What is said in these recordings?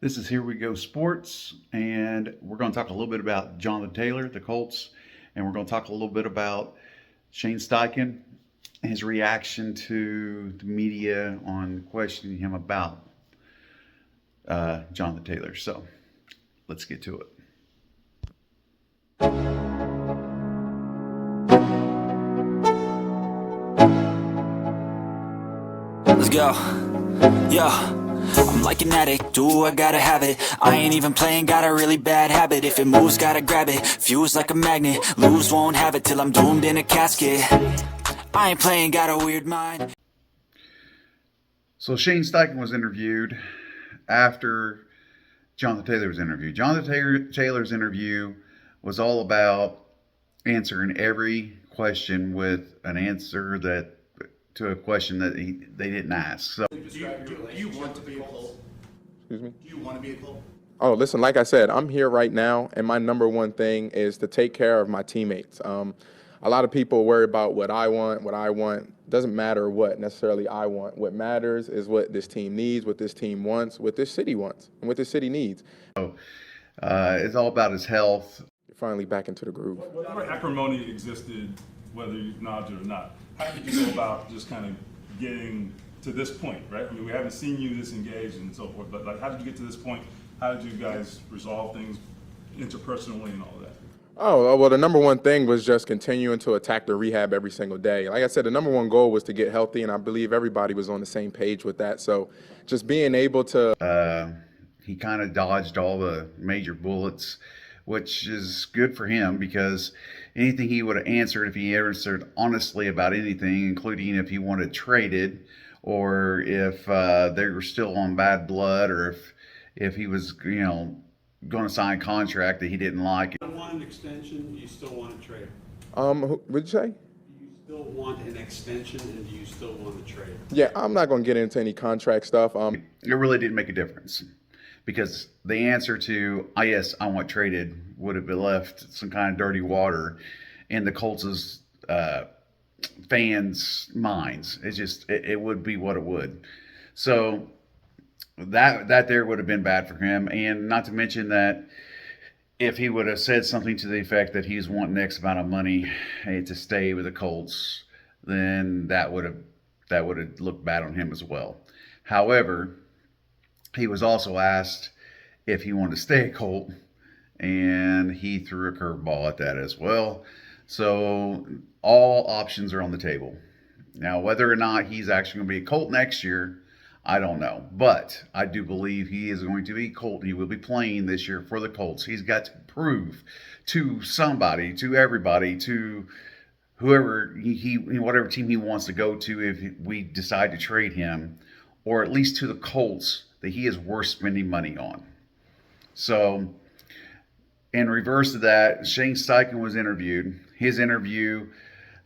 This is Here We Go Sports, and we're going to talk a little bit about Jonathan Taylor, the Colts, and we're going to talk a little bit about Shane Steichen and his reaction to the media on questioning him about Jonathan Taylor. So let's get to it. Let's go. Yeah. I'm like an addict, do I gotta have it. I ain't even playing, got a really bad habit. If it moves, gotta grab it, fuse like a magnet. Lose, won't have it till I'm doomed in a casket. I ain't playing, got a weird mind. So Shane Steichen was interviewed after Jonathan Taylor was interviewed. Jonathan Taylor's interview was all about answering every question with an answer that to a question that they didn't ask. So, Do you want to be a Colt? Excuse me? Do you want to be a Colt? Oh, listen, like I said, I'm here right now, and my number one thing is to take care of my teammates. A lot of people worry about what I want. Doesn't matter what necessarily I want. What matters is what this team needs, what this team wants, what this city wants, and what this city needs. it's all about his health. You're finally back into the groove. Whatever acrimony existed, whether you acknowledge it or not, how did you go about just kind of getting to this point, right? I mean, we haven't seen you this engaged and so forth, but like, how did you get to this point? How did you guys resolve things interpersonally and all of that? Oh, well, the number one thing was just continuing to attack the rehab every single day. Like I said, the number one goal was to get healthy, and I believe everybody was on the same page with that. So just being able to... He kind of dodged all the major bullets, which is good for him because anything he would have answered, if he answered honestly about anything, including if he wanted traded or if they were still on bad blood, or if he was, going to sign a contract that he didn't like. You want an extension, do you still want to trade? What'd you say? Do you still want an extension and do you still want to trade? Yeah, I'm not going to get into any contract stuff. It really didn't make a difference because the answer to, yes, I want traded would have been left some kind of dirty water in the Colts' fans' minds. It's just, it would be what it would. So that there would have been bad for him. And not to mention that if he would have said something to the effect that he's wanting X amount of money to stay with the Colts, then that would have looked bad on him as well. However, he was also asked if he wanted to stay a Colt, and he threw a curveball at that as well. So all options are on the table. Now, whether or not he's actually going to be a Colt next year, I don't know. But I do believe he is going to be Colt. He will be playing this year for the Colts. He's got to prove to somebody, to everybody, to whoever whatever team he wants to go to if we decide to trade him, or at least to the Colts, that he is worth spending money on. So, in reverse to that, Shane Steichen was interviewed. His interview,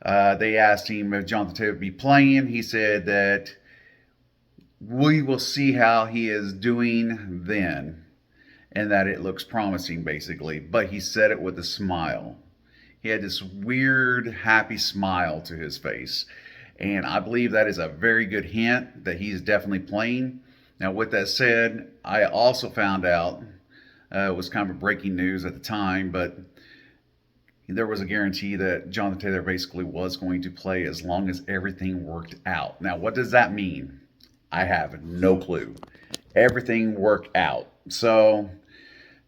they asked him if Jonathan Taylor would be playing. He said that we will see how he is doing then, and that it looks promising, basically. But he said it with a smile. He had this weird, happy smile to his face. And I believe that is a very good hint that he's definitely playing. Now, with that said, I also found out, it was kind of breaking news at the time, but there was a guarantee that Jonathan Taylor basically was going to play as long as everything worked out. Now, what does that mean? I have no clue. Everything worked out. So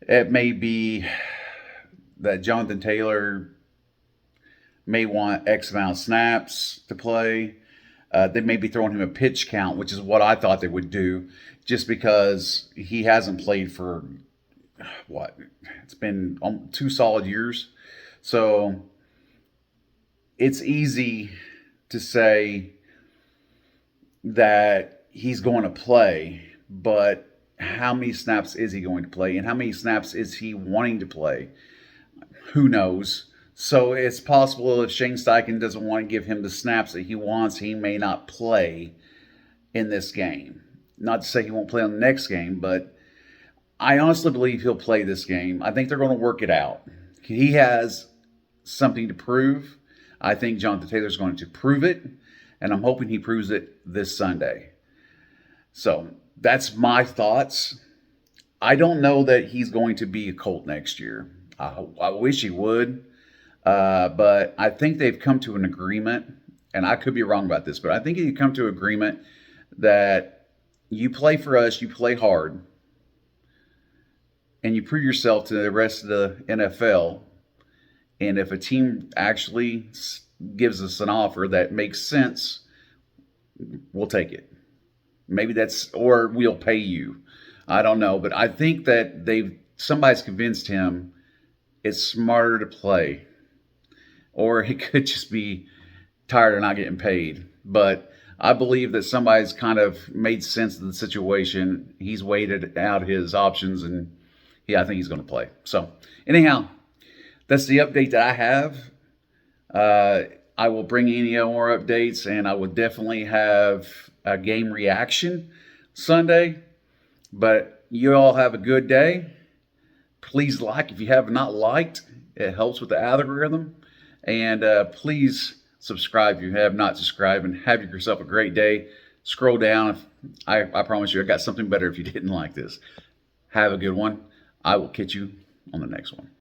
it may be that Jonathan Taylor may want X amount of snaps to play. They may be throwing him a pitch count, which is what I thought they would do, just because he hasn't played for, it's been 2 solid years. So it's easy to say that he's going to play, but how many snaps is he going to play? And how many snaps is he wanting to play? Who knows? So it's possible if Shane Steichen doesn't want to give him the snaps that he wants, he may not play in this game. Not to say he won't play on the next game, but I honestly believe he'll play this game. I think they're going to work it out. He has something to prove. I think Jonathan Taylor's going to prove it, and I'm hoping he proves it this Sunday. So that's my thoughts. I don't know that he's going to be a Colt next year. I wish he would, but I think they've come to an agreement, and I could be wrong about this, but I think they've come to an agreement that you play for us, you play hard, and you prove yourself to the rest of the NFL. And if a team actually gives us an offer that makes sense, we'll take it. Maybe that's, or we'll pay you. I don't know, but I think that somebody's convinced him it's smarter to play, or he could just be tired of not getting paid. But I believe that somebody's kind of made sense of the situation. He's weighted out his options, and yeah, I think he's going to play. So anyhow, that's the update that I have. I will bring any more updates, and I will definitely have a game reaction Sunday. But you all have a good day. Please like if you have not liked. It helps with the algorithm. And please subscribe if you have not subscribed, and have yourself a great day. Scroll down. I promise you I got something better if you didn't like this. Have a good one. I will catch you on the next one.